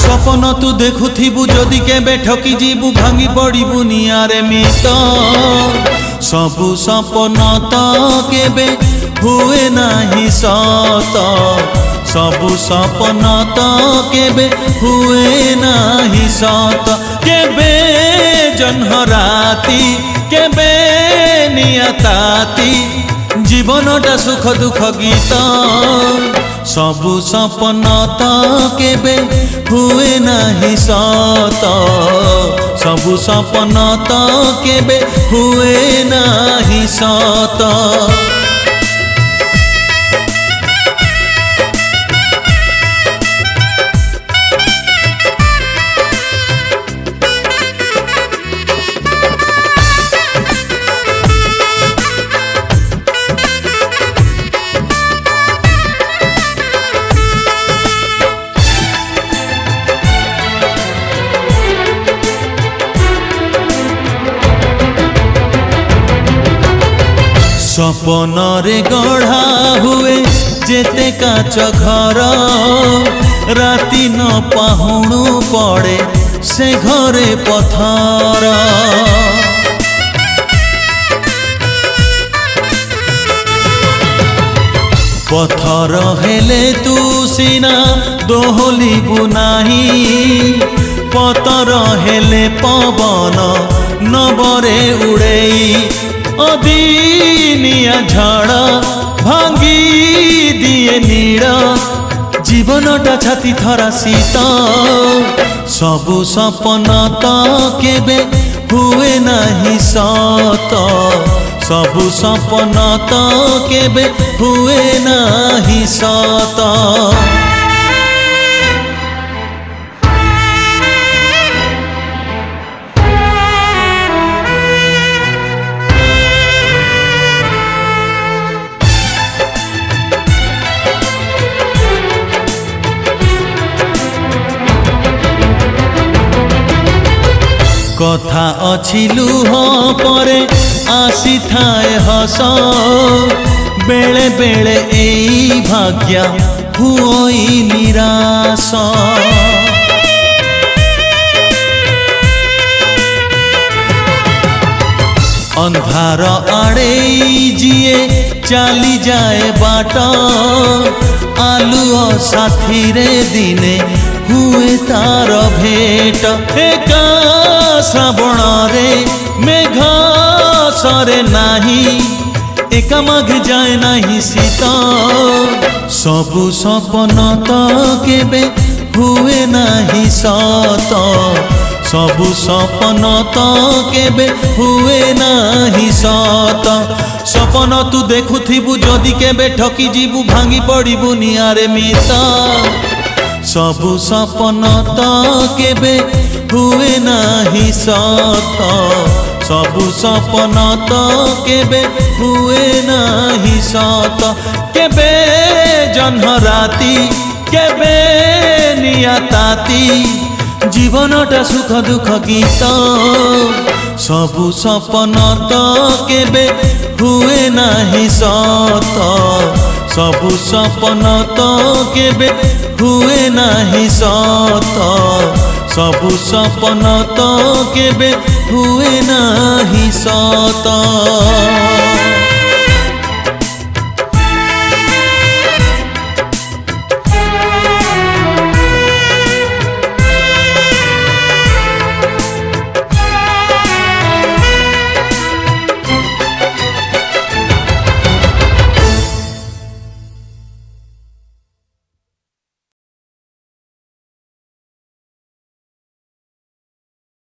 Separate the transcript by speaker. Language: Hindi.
Speaker 1: सपन तू देखुथिबु जदि केबे ठकी जीबु भांगी पड़िबु नियारे मित सबु सपन तो केबे हुए नाही सत सबु सपन तो केबे हुए नाही सत केबे जन्ह राति केबे नियताति जीवनटा सुख दुख गीत सबु सपन तो केबे हुए नाही सत सबु सपन तो केबे हुए नाही सत। सपन रे गढ़ा हुए जेते काच घर राति न पाहुणु पड़े से घरे पथर पथर हेले तू सीना दोहलिबु नाही पतर हेले पवन नबरे उड़ेई अदिनिया झाड़ भांगी दिए नीड़ जीवनटा छाती थरा शीत सबु सपन तो केबे हुए नाही सत सबु सपन तो केबे हुए नाही सत। कथा अछि लुह परे आसी थाए हस बेले बेले एई भाग्य हुई निराश अंधार आड़े जिए चली जाए बाट आलुओ साथी रे दिने हुए तार भेट एका श्रावण रे मेघ सरे नाही एका माघ जाए नाही शीत सबु सपन तो केबे हुए नाही सत सबु सपन तो केबे हुए नाही सत सपन तू देखुथिबु जदि केबे ठकी जीबु भांगी पड़िबु नियारे मित सबु सपन तो केबे हुए नाही सत सबु सपन तो केबे हुए नाही सत केबे जन्ह राति केबे नियताति जीवनटा सुख दुख गीत सबु सपन तो केबे हुए नाही सत सबु सपन तो केबे हुए नाही सत सबु सपन तो केबे हुए नाही सत।